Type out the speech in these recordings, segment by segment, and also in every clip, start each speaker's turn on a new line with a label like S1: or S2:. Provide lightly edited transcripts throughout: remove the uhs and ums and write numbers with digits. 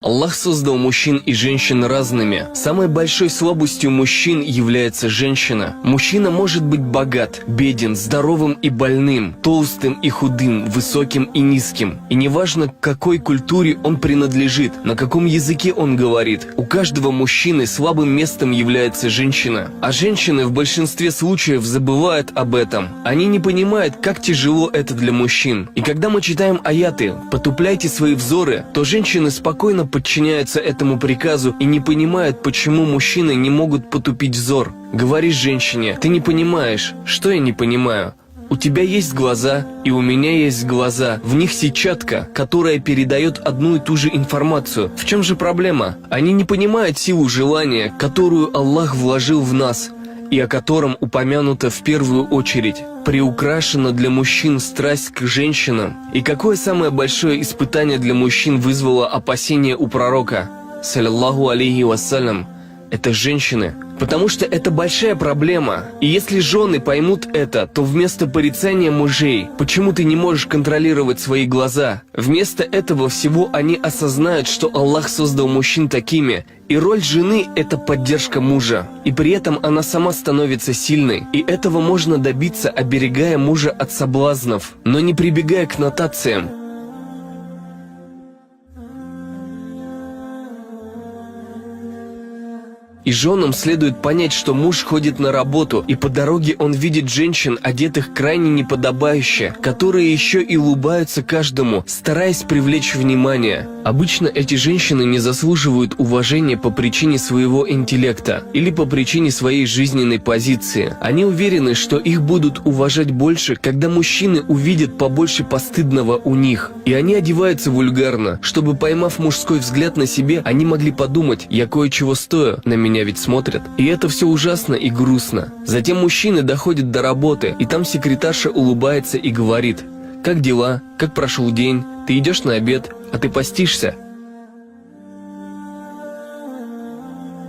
S1: Аллах создал мужчин и женщин разными. Самой большой слабостью мужчин является женщина. Мужчина может быть богат, беден, здоровым и больным, толстым и худым, высоким и низким. И неважно, к какой культуре он принадлежит, на каком языке он говорит, у каждого мужчины слабым местом является женщина. А женщины в большинстве случаев забывают об этом. Они не понимают, как тяжело это для мужчин. И когда мы читаем аяты «потупляйте свои взоры», то женщины спокойно подчиняются этому приказу и не понимают, почему мужчины не могут потупить взор. Говоришь женщине: «Ты не понимаешь». Что я не понимаю? У тебя есть глаза, и у меня есть глаза. В них сетчатка, которая передает одну и ту же информацию. В чем же проблема? Они не понимают силу желания, которую Аллах вложил в нас, и о котором упомянуто в первую очередь. Приукрашена для мужчин страсть к женщинам. И какое самое большое испытание для мужчин вызвало опасение у пророка, саллаллаху алейхи вассалям? Это женщины. Потому что это большая проблема. И если жены поймут это, то вместо порицания мужей: «Почему ты не можешь контролировать свои глаза?», вместо этого всего они осознают, что Аллах создал мужчин такими. И роль жены – это поддержка мужа. И при этом она сама становится сильной. И этого можно добиться, оберегая мужа от соблазнов, но не прибегая к нотациям. И женам следует понять, что муж ходит на работу, и по дороге он видит женщин, одетых крайне неподобающе, которые еще и улыбаются каждому, стараясь привлечь внимание. Обычно эти женщины не заслуживают уважения по причине своего интеллекта или по причине своей жизненной позиции. Они уверены, что их будут уважать больше, когда мужчины увидят побольше постыдного у них. И они одеваются вульгарно, чтобы, поймав мужской взгляд на себе, они могли подумать: «Я кое-чего стою, на меня ведь смотрят». И это все ужасно и грустно. Затем мужчины доходят до работы, и там секретарша улыбается и говорит: «Как дела? Как прошел день? Ты идешь на обед? А ты постишься?»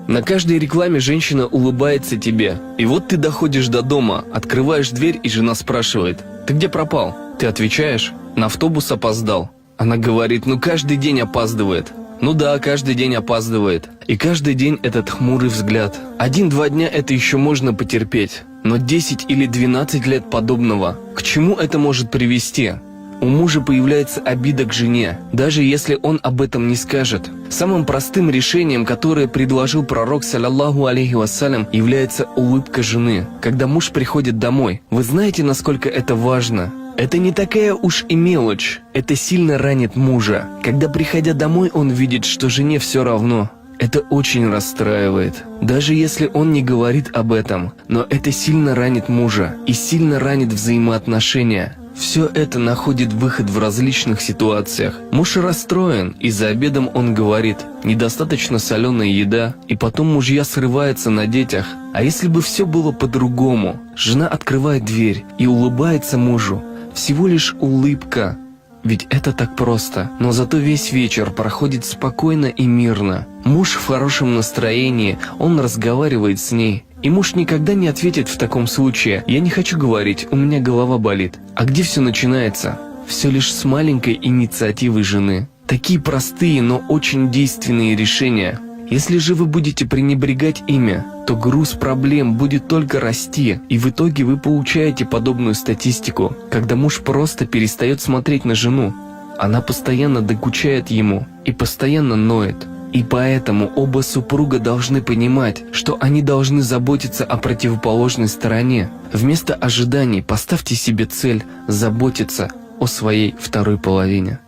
S1: На каждой рекламе женщина улыбается тебе. И вот ты доходишь до дома, открываешь дверь, и жена спрашивает: «Ты где пропал?» Ты отвечаешь: «На автобус опоздал». Она говорит: «Ну каждый день опаздывает». Ну да, каждый день опаздывает. И каждый день этот хмурый взгляд. 1-2 дня это еще можно потерпеть. Но 10 или 12 лет подобного, к чему это может привести? У мужа появляется обида к жене, даже если он об этом не скажет. Самым простым решением, которое предложил пророк, саллаллаху алейхи вассалям, является улыбка жены, когда муж приходит домой. Вы знаете, насколько это важно? Это не такая уж и мелочь. Это сильно ранит мужа. Когда, приходя домой, он видит, что жене все равно. Это очень расстраивает. Даже если он не говорит об этом. Но это сильно ранит мужа. И сильно ранит взаимоотношения. Все это находит выход в различных ситуациях. Муж расстроен, и за обедом он говорит: «Недостаточно соленая еда», и потом мужья срываются на детях. А если бы все было по-другому? Жена открывает дверь и улыбается мужу. Всего лишь улыбка. Ведь это так просто. Но зато весь вечер проходит спокойно и мирно. Муж в хорошем настроении, он разговаривает с ней. И муж никогда не ответит в таком случае: «Я не хочу говорить, у меня голова болит». А где все начинается? Все лишь с маленькой инициативы жены. Такие простые, но очень действенные решения. Если же вы будете пренебрегать ими, то груз проблем будет только расти, и в итоге вы получаете подобную статистику, когда муж просто перестает смотреть на жену. Она постоянно докучает ему и постоянно ноет. И поэтому оба супруга должны понимать, что они должны заботиться о противоположной стороне. Вместо ожиданий поставьте себе цель заботиться о своей второй половине.